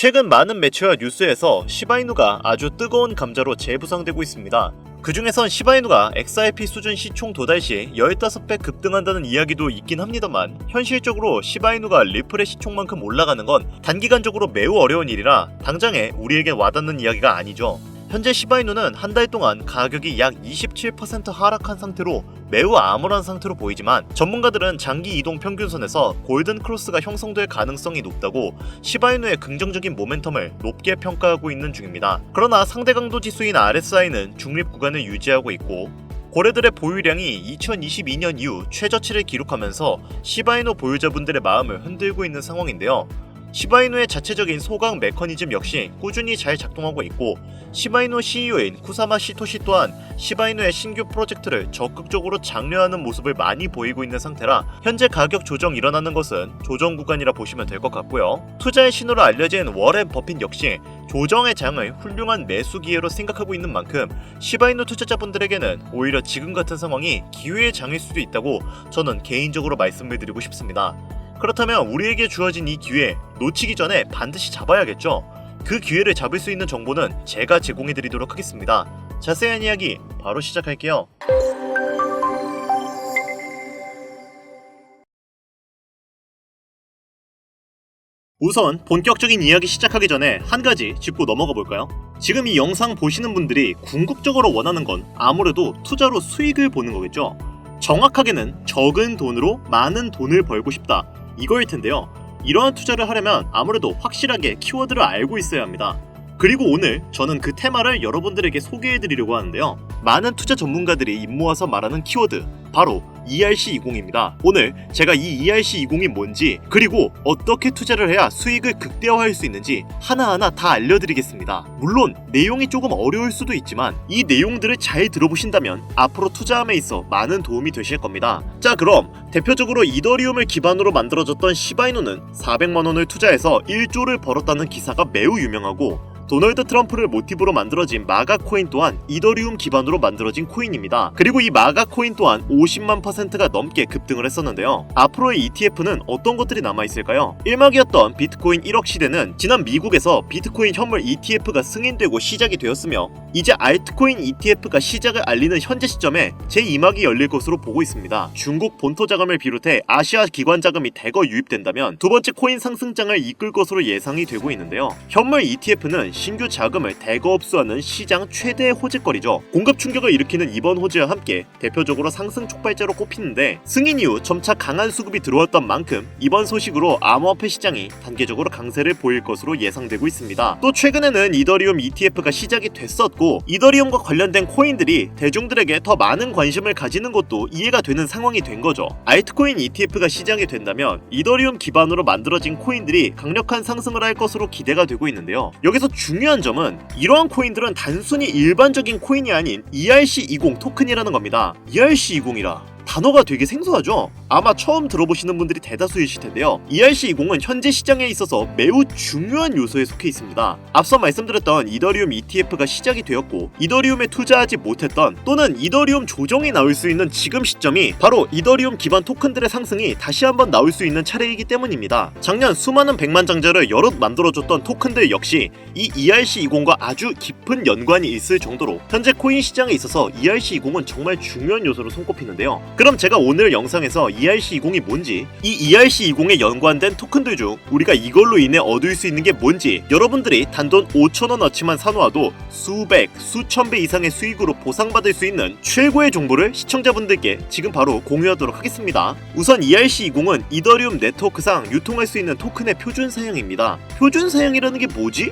최근 많은 매체와 뉴스에서 시바이누가 아주 뜨거운 감자로 재부상되고 있습니다. 그 중에선 시바이누가 XRP 수준 시총 도달 시 15배 급등한다는 이야기도 있긴 합니다만 현실적으로 시바이누가 리플의 시총만큼 올라가는 건 단기간적으로 매우 어려운 일이라 당장에 우리에게 와닿는 이야기가 아니죠. 현재 시바이누는 한 달 동안 가격이 약 27% 하락한 상태로 매우 암울한 상태로 보이지만 전문가들은 장기 이동 평균선에서 골든 크로스가 형성될 가능성이 높다고 시바이누의 긍정적인 모멘텀을 높게 평가하고 있는 중입니다. 그러나 상대 강도 지수인 RSI는 중립 구간을 유지하고 있고 고래들의 보유량이 2022년 이후 최저치를 기록하면서 시바이누 보유자분들의 마음을 흔들고 있는 상황인데요. 시바이누의 자체적인 소강 메커니즘 역시 꾸준히 잘 작동하고 있고 시바이누 CEO인 쿠사마 시토시 또한 시바이누의 신규 프로젝트를 적극적으로 장려하는 모습을 많이 보이고 있는 상태라 현재 가격 조정 일어나는 것은 조정 구간이라 보시면 될 것 같고요. 투자의 신호로 알려진 워렌 버핏 역시 조정의 장을 훌륭한 매수 기회로 생각하고 있는 만큼 시바이누 투자자분들에게는 오히려 지금 같은 상황이 기회의 장일 수도 있다고 저는 개인적으로 말씀을 드리고 싶습니다. 그렇다면 우리에게 주어진 이 기회 놓치기 전에 반드시 잡아야겠죠. 그 기회를 잡을 수 있는 정보는 제가 제공해드리도록 하겠습니다. 자세한 이야기 바로 시작할게요. 우선 본격적인 이야기 시작하기 전에 한 가지 짚고 넘어가 볼까요? 지금 이 영상 보시는 분들이 궁극적으로 원하는 건 아무래도 투자로 수익을 보는 거겠죠. 정확하게는 적은 돈으로 많은 돈을 벌고 싶다. 이거일 텐데요. 이러한 투자를 하려면 아무래도 확실하게 키워드를 알고 있어야 합니다. 그리고 오늘 저는 그 테마를 여러분들에게 소개해드리려고 하는데요. 많은 투자 전문가들이 입모아서 말하는 키워드, 바로 ERC20입니다. 오늘 제가 이 ERC20이 뭔지 그리고 어떻게 투자를 해야 수익을 극대화할 수 있는지 하나하나 다 알려드리겠습니다. 물론 내용이 조금 어려울 수도 있지만 이 내용들을 잘 들어보신다면 앞으로 투자함에 있어 많은 도움이 되실 겁니다. 자, 그럼 대표적으로 이더리움을 기반으로 만들어졌던 시바이누는 400만원을 투자해서 1조를 벌었다는 기사가 매우 유명하고 도널드 트럼프를 모티브로 만들어진 마가 코인 또한 이더리움 기반으로 만들어진 코인입니다. 그리고 이 마가 코인 또한 50만 %가 넘게 급등을 했었는데요. 앞으로의 ETF는 어떤 것들이 남아있을까요? 일막이었던 비트코인 1억 시대는 지난 미국에서 비트코인 현물 ETF가 승인되고 시작이 되었으며 이제 알트코인 ETF가 시작을 알리는 현재 시점에 제2막이 열릴 것으로 보고 있습니다. 중국 본토 자금을 비롯해 아시아 기관 자금이 대거 유입된다면 두 번째 코인 상승장을 이끌 것으로 예상이 되고 있는데요. 현물 ETF는 신규 자금을 대거 흡수하는 시장 최대의 호재거리죠. 공급 충격을 일으키는 이번 호재와 함께 대표적으로 상승 촉발제로 꼽히는데 승인 이후 점차 강한 수급이 들어왔던 만큼 이번 소식으로 암호화폐 시장이 단계적으로 강세를 보일 것으로 예상되고 있습니다. 또 최근에는 이더리움 ETF가 시작이 됐었고 이더리움과 관련된 코인들이 대중들에게 더 많은 관심을 가지는 것도 이해가 되는 상황이 된 거죠. 알트코인 ETF가 시작이 된다면 이더리움 기반으로 만들어진 코인들이 강력한 상승을 할 것으로 기대가 되고 있는데요. 여기서 중요한 점은 이러한 코인들은 단순히 일반적인 코인이 아닌 ERC20 토큰이라는 겁니다. ERC20이라 단어가 되게 생소하죠? 아마 처음 들어보시는 분들이 대다수이실 텐데요. ERC20은 현재 시장에 있어서 매우 중요한 요소에 속해 있습니다. 앞서 말씀드렸던 이더리움 ETF가 시작이 되었고 이더리움에 투자하지 못했던 또는 이더리움 조정이 나올 수 있는 지금 시점이 바로 이더리움 기반 토큰들의 상승이 다시 한번 나올 수 있는 차례이기 때문입니다. 작년 수많은 백만장자를 여럿 만들어줬던 토큰들 역시 이 ERC20과 아주 깊은 연관이 있을 정도로 현재 코인 시장에 있어서 ERC20은 정말 중요한 요소로 손꼽히는데요. 그럼 제가 오늘 영상에서 ERC20이 뭔지, 이 ERC20에 연관된 토큰들 중 우리가 이걸로 인해 얻을 수 있는 게 뭔지 여러분들이 단돈 5,000원어치만 사놓아도 수백, 수천 배 이상의 수익으로 보상받을 수 있는 최고의 정보를 시청자분들께 지금 바로 공유하도록 하겠습니다. 우선 ERC20은 이더리움 네트워크상 유통할 수 있는 토큰의 표준 사양입니다. 표준 사양이라는 게 뭐지?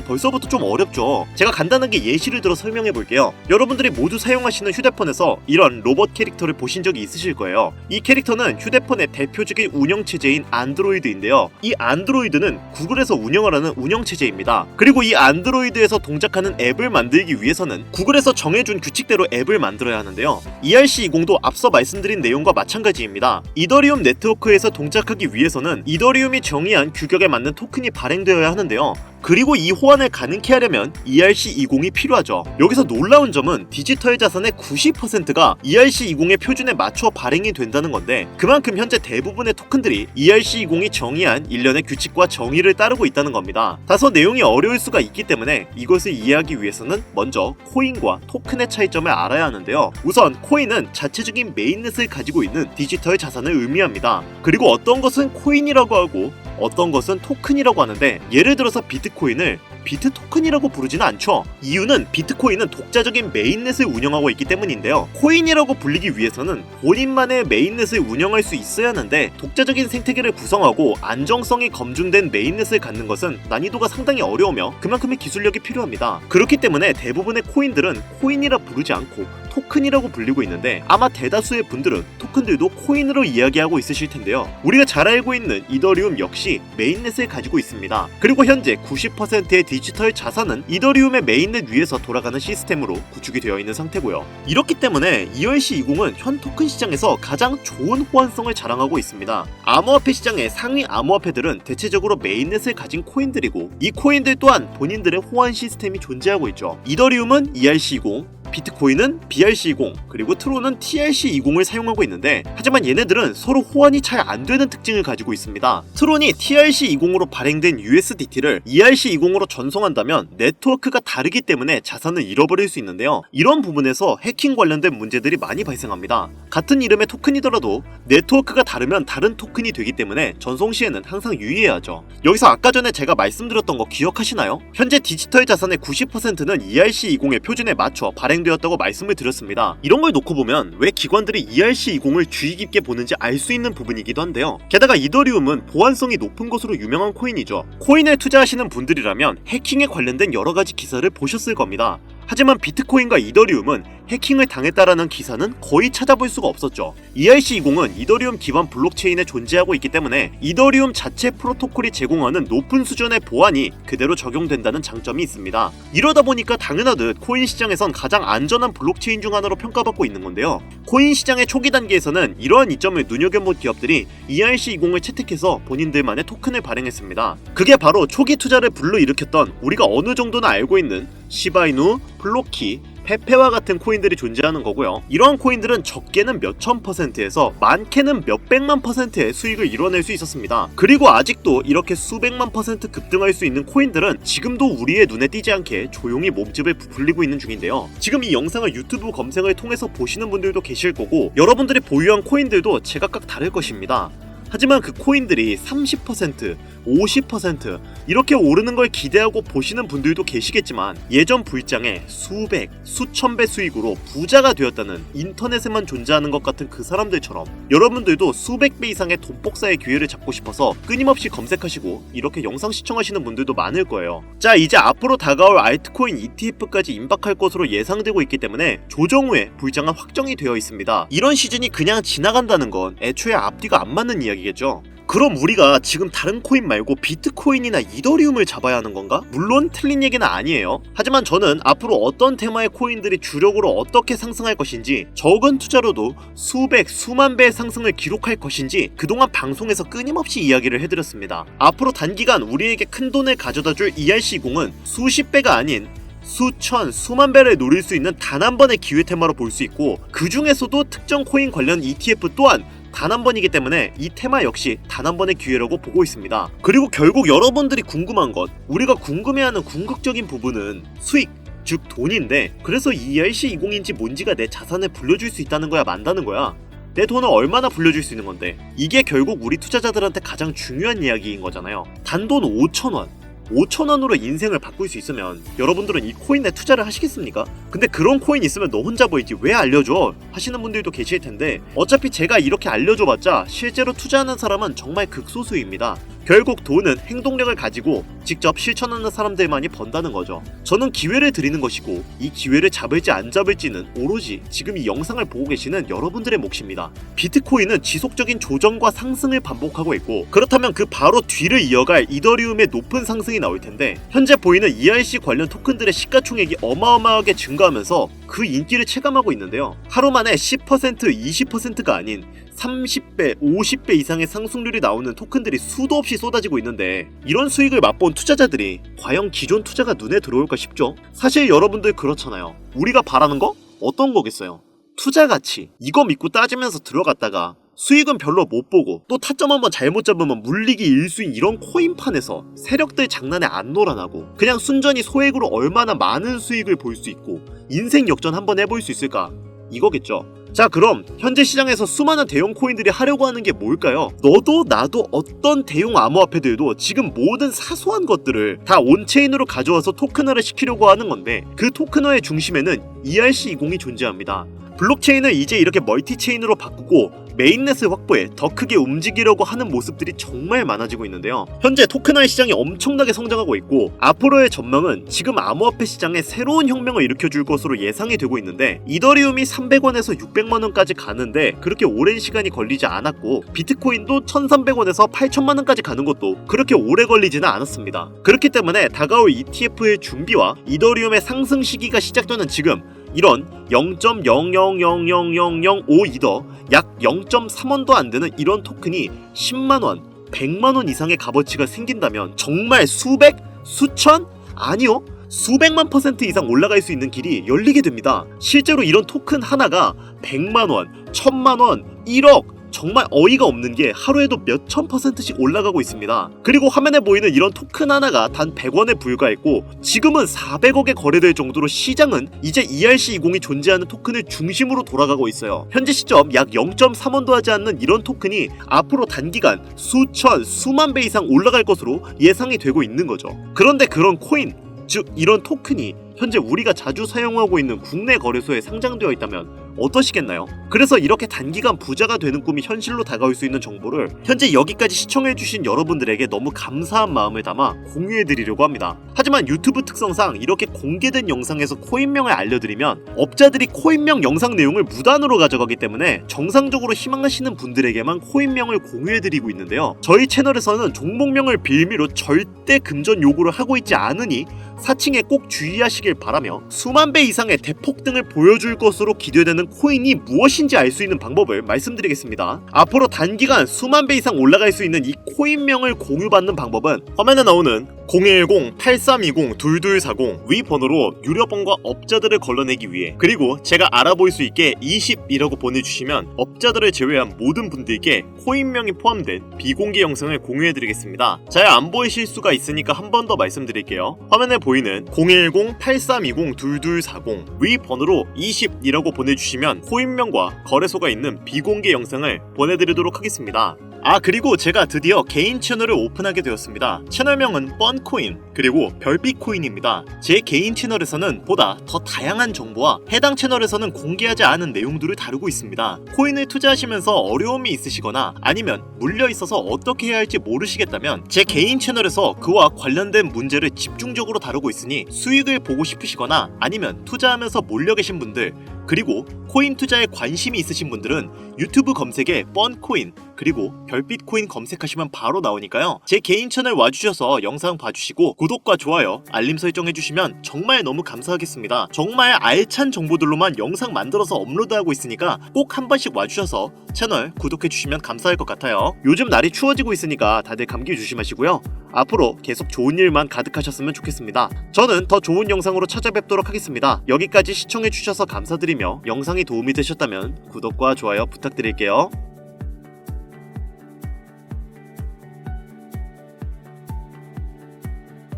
벌써부터 좀 어렵죠. 제가 간단하게 예시를 들어 설명해 볼게요. 여러분들이 모두 사용하시는 휴대폰에서 이런 로봇 캐릭터를 보신 적이 있으실 거예요. 이 캐릭터는 휴대폰의 대표적인 운영체제인 안드로이드인데요. 이 안드로이드는 구글에서 운영을 하는 운영체제입니다. 그리고 이 안드로이드에서 동작하는 앱을 만들기 위해서는 구글에서 정해준 규칙대로 앱을 만들어야 하는데요. ERC20도 앞서 말씀드린 내용과 마찬가지입니다. 이더리움 네트워크에서 동작하기 위해서는 이더리움이 정의한 규격에 맞는 토큰이 발행되어야 하는데요. 그리고 이 호환을 가능케 하려면 ERC20이 필요하죠. 여기서 놀라운 점은 디지털 자산의 90%가 ERC20의 표준에 맞춰 발행이 된다는 건데, 그만큼 현재 대부분의 토큰들이 ERC20이 정의한 일련의 규칙과 정의를 따르고 있다는 겁니다. 다소 내용이 어려울 수가 있기 때문에 이것을 이해하기 위해서는 먼저 코인과 토큰의 차이점을 알아야 하는데요. 우선 코인은 자체적인 메인넷을 가지고 있는 디지털 자산을 의미합니다. 그리고 어떤 것은 코인이라고 하고 어떤 것은 토큰이라고 하는데, 예를 들어서 비트코인을 비트 토큰이라고 부르지는 않죠. 이유는 비트코인은 독자적인 메인넷을 운영하고 있기 때문인데요. 코인이라고 불리기 위해서는 본인만의 메인넷을 운영할 수 있어야 하는데, 독자적인 생태계를 구성하고 안정성이 검증된 메인넷을 갖는 것은 난이도가 상당히 어려우며 그만큼의 기술력이 필요합니다. 그렇기 때문에 대부분의 코인들은 코인이라 부르지 않고 토큰이라고 불리고 있는데, 아마 대다수의 분들은 토큰들도 코인으로 이야기하고 있으실 텐데요. 우리가 잘 알고 있는 이더리움 역시 메인넷을 가지고 있습니다. 그리고 현재 90%의 디지털 자산은 이더리움의 메인넷 위에서 돌아가는 시스템으로 구축이 되어 있는 상태고요. 이렇기 때문에 ERC20은 현 토큰 시장에서 가장 좋은 호환성을 자랑하고 있습니다. 암호화폐 시장의 상위 암호화폐들은 대체적으로 메인넷을 가진 코인들이고, 이 코인들 또한 본인들의 호환 시스템이 존재하고 있죠. 이더리움은 ERC20, 비트코인은 BRC20, 그리고 트론은 TRC20을 사용하고 있는데, 하지만 얘네들은 서로 호환이 잘 안되는 특징을 가지고 있습니다. 트론이 TRC20으로 발행된 USDT를 ERC20으로 전송한다면 네트워크가 다르기 때문에 자산을 잃어버릴 수 있는데요. 이런 부분에서 해킹 관련된 문제들이 많이 발생합니다. 같은 이름의 토큰이더라도 네트워크가 다르면 다른 토큰이 되기 때문에 전송 시에는 항상 유의해야 하죠. 여기서 아까 전에 제가 말씀드렸던 거 기억하시나요? 현재 디지털 자산의 90%는 ERC20의 표준에 맞춰 발행되었다고 말씀을 드렸습니다. 이런 걸 놓고 보면 왜 기관들이 ERC20을 주의 깊게 보는지 알 수 있는 부분이기도 한데요. 게다가 이더리움은 보안성이 높은 것으로 유명한 코인이죠. 코인에 투자하시는 분들이라면 해킹에 관련된 여러 가지 기사를 보셨을 겁니다. 하지만 비트코인과 이더리움은 해킹을 당했다라는 기사는 거의 찾아볼 수가 없었죠. ERC20은 이더리움 기반 블록체인에 존재하고 있기 때문에 이더리움 자체 프로토콜이 제공하는 높은 수준의 보안이 그대로 적용된다는 장점이 있습니다. 이러다 보니까 당연하듯 코인 시장에선 가장 안전한 블록체인 중 하나로 평가받고 있는 건데요. 코인 시장의 초기 단계에서는 이러한 이점을 눈여겨본 기업들이 ERC20을 채택해서 본인들만의 토큰을 발행했습니다. 그게 바로 초기 투자를 불러일으켰던 우리가 어느 정도는 알고 있는 시바이누, 플로키, 페페와 같은 코인들이 존재하는 거고요. 이러한 코인들은 적게는 몇천 %에서 많게는 몇백만 %의 수익을 이뤄낼 수 있었습니다. 그리고 아직도 이렇게 수백만 % 급등할 수 있는 코인들은 지금도 우리의 눈에 띄지 않게 조용히 몸집을 부풀리고 있는 중인데요. 지금 이 영상을 유튜브 검색을 통해서 보시는 분들도 계실 거고, 여러분들이 보유한 코인들도 제각각 다를 것입니다. 하지만 그 코인들이 30%, 50% 이렇게 오르는 걸 기대하고 보시는 분들도 계시겠지만, 예전 불장에 수백, 수천 배 수익으로 부자가 되었다는, 인터넷에만 존재하는 것 같은 그 사람들처럼 여러분들도 수백 배 이상의 돈 복사의 기회를 잡고 싶어서 끊임없이 검색하시고 이렇게 영상 시청하시는 분들도 많을 거예요. 자, 이제 앞으로 다가올 알트코인 ETF까지 임박할 것으로 예상되고 있기 때문에 조정 후에 불장은 확정이 되어 있습니다. 이런 시즌이 그냥 지나간다는 건 애초에 앞뒤가 안 맞는 이야기겠죠. 그럼 우리가 지금 다른 코인 말고 비트코인이나 이더리움을 잡아야 하는 건가? 물론 틀린 얘기는 아니에요. 하지만 저는 앞으로 어떤 테마의 코인들이 주력으로 어떻게 상승할 것인지, 적은 투자로도 수백, 수만 배의 상승을 기록할 것인지 그동안 방송에서 끊임없이 이야기를 해드렸습니다. 앞으로 단기간 우리에게 큰 돈을 가져다줄 ERC20은 수십 배가 아닌 수천, 수만 배를 노릴 수 있는 단 한 번의 기회 테마로 볼 수 있고, 그 중에서도 특정 코인 관련 ETF 또한 단 한 번이기 때문에 이 테마 역시 단 한 번의 기회라고 보고 있습니다. 그리고 결국 여러분들이 궁금한 것, 우리가 궁금해하는 궁극적인 부분은 수익, 즉 돈인데, 그래서 ERC20인지 뭔지가 내 자산을 불려줄 수 있다는 거야, 만다는 거야? 내 돈을 얼마나 불려줄 수 있는 건데? 이게 결국 우리 투자자들한테 가장 중요한 이야기인 거잖아요. 단돈 5,000원, 5,000원으로 인생을 바꿀 수 있으면 여러분들은 이 코인에 투자를 하시겠습니까? 근데 그런 코인 있으면 너 혼자 보이지 왜 알려줘? 하시는 분들도 계실 텐데, 어차피 제가 이렇게 알려줘봤자 실제로 투자하는 사람은 정말 극소수입니다. 결국 돈은 행동력을 가지고 직접 실천하는 사람들만이 번다는 거죠. 저는 기회를 드리는 것이고, 이 기회를 잡을지 안 잡을지는 오로지 지금 이 영상을 보고 계시는 여러분들의 몫입니다. 비트코인은 지속적인 조정과 상승을 반복하고 있고, 그렇다면 그 바로 뒤를 이어갈 이더리움의 높은 상승이 나올 텐데, 현재 보이는 ERC 관련 토큰들의 시가총액이 어마어마하게 증가하면서 그 인기를 체감하고 있는데요. 하루 만에 10%, 20%가 아닌 30배, 50배 이상의 상승률이 나오는 토큰들이 수도 없이 쏟아지고 있는데 이런 수익을 맛본 투자자들이 과연 기존 투자가 눈에 들어올까 싶죠? 사실 여러분들 그렇잖아요. 우리가 바라는 거? 어떤 거겠어요? 투자 가치, 이거 믿고 따지면서 들어갔다가 수익은 별로 못 보고 또 타점 한번 잘못 잡으면 물리기 일수인 이런 코인판에서 세력들 장난에 안 놀아나고 그냥 순전히 소액으로 얼마나 많은 수익을 볼 수 있고 인생 역전 한번 해볼 수 있을까? 이거겠죠. 자, 그럼 현재 시장에서 수많은 대형 코인들이 하려고 하는 게 뭘까요? 너도 나도 어떤 대형 암호화폐들도 지금 모든 사소한 것들을 다 온체인으로 가져와서 토큰화를 시키려고 하는 건데 그 토큰화의 중심에는 ERC20이 존재합니다. 블록체인을 이제 이렇게 멀티체인으로 바꾸고 메인넷을 확보해 더 크게 움직이려고 하는 모습들이 정말 많아지고 있는데요. 현재 토큰화의 시장이 엄청나게 성장하고 있고 앞으로의 전망은 지금 암호화폐 시장에 새로운 혁명을 일으켜줄 것으로 예상이 되고 있는데 이더리움이 300원에서 600만원까지 가는데 그렇게 오랜 시간이 걸리지 않았고 비트코인도 1300원에서 8000만원까지 가는 것도 그렇게 오래 걸리지는 않았습니다. 그렇기 때문에 다가올 ETF의 준비와 이더리움의 상승 시기가 시작되는 지금 이런 0.0000005 이더 약 0.3원도 안 되는 이런 토큰이 10만원, 100만원 이상의 값어치가 생긴다면 정말 수백, 수천? 아니요, 수백만 % 이상 올라갈 수 있는 길이 열리게 됩니다. 실제로 이런 토큰 하나가 100만원, 1000만원, 1억 정말 어이가 없는 게 하루에도 몇천 %씩 올라가고 있습니다. 그리고 화면에 보이는 이런 토큰 하나가 단 100원에 불과했고 지금은 400억에 거래될 정도로 시장은 이제 ERC20이 존재하는 토큰을 중심으로 돌아가고 있어요. 현재 시점 약 0.3원도 하지 않는 이런 토큰이 앞으로 단기간 수천, 수만 배 이상 올라갈 것으로 예상이 되고 있는 거죠. 그런데 그런 코인, 즉 이런 토큰이 현재 우리가 자주 사용하고 있는 국내 거래소에 상장되어 있다면 어떠시겠나요? 그래서 이렇게 단기간 부자가 되는 꿈이 현실로 다가올 수 있는 정보를 현재 여기까지 시청해주신 여러분들에게 너무 감사한 마음을 담아 공유해드리려고 합니다. 하지만 유튜브 특성상 이렇게 공개된 영상에서 코인명을 알려드리면 업자들이 코인명 영상 내용을 무단으로 가져가기 때문에 정상적으로 희망하시는 분들에게만 코인명을 공유해드리고 있는데요. 저희 채널에서는 종목명을 빌미로 절대 금전 요구를 하고 있지 않으니 사칭에 꼭 주의하시길 바라며 수만 배 이상의 대폭등을 보여줄 것으로 기대되는 코인이 무엇인지 알 수 있는 방법을 말씀드리겠습니다. 앞으로 단기간 수만 배 이상 올라갈 수 있는 이 코인명을 공유받는 방법은 화면에 나오는 010-8320-2240 위 번호로 유료번과 업자들을 걸러내기 위해 그리고 제가 알아볼 수 있게 20이라고 보내주시면 업자들을 제외한 모든 분들께 코인명이 포함된 비공개 영상을 공유해드리겠습니다. 잘 안 보이실 수가 있으니까 한 번 더 말씀드릴게요. 화면에 보이는 010-8320-2240 위 번호로 20이라고 보내주시면 코인명과 거래소가 있는 비공개 영상을 보내드리도록 하겠습니다. 그리고 제가 드디어 개인 채널을 오픈하게 되었습니다. 채널명은 뻔코인 그리고 별빛코인입니다. 제 개인 채널에서는 보다 더 다양한 정보와 해당 채널에서는 공개하지 않은 내용들을 다루고 있습니다. 코인을 투자하시면서 어려움이 있으시거나 아니면 물려 있어서 어떻게 해야 할지 모르시겠다면 제 개인 채널에서 그와 관련된 문제를 집중적으로 다루고 있으니 수익을 보고 싶으시거나 아니면 투자하면서 몰려 계신 분들 그리고 코인 투자에 관심이 있으신 분들은 유튜브 검색에 뻔코인 그리고 별빛코인 검색하시면 바로 나오니까요. 제 개인 채널 와주셔서 영상 봐주시고 구독과 좋아요, 알림 설정 해주시면 정말 너무 감사하겠습니다. 정말 알찬 정보들로만 영상 만들어서 업로드하고 있으니까 꼭 한 번씩 와주셔서 채널 구독해주시면 감사할 것 같아요. 요즘 날이 추워지고 있으니까 다들 감기 조심하시고요. 앞으로 계속 좋은 일만 가득하셨으면 좋겠습니다. 저는 더 좋은 영상으로 찾아뵙도록 하겠습니다. 여기까지 시청해주셔서 감사드리며 영상이 도움이 되셨다면 구독과 좋아요 부탁드릴게요.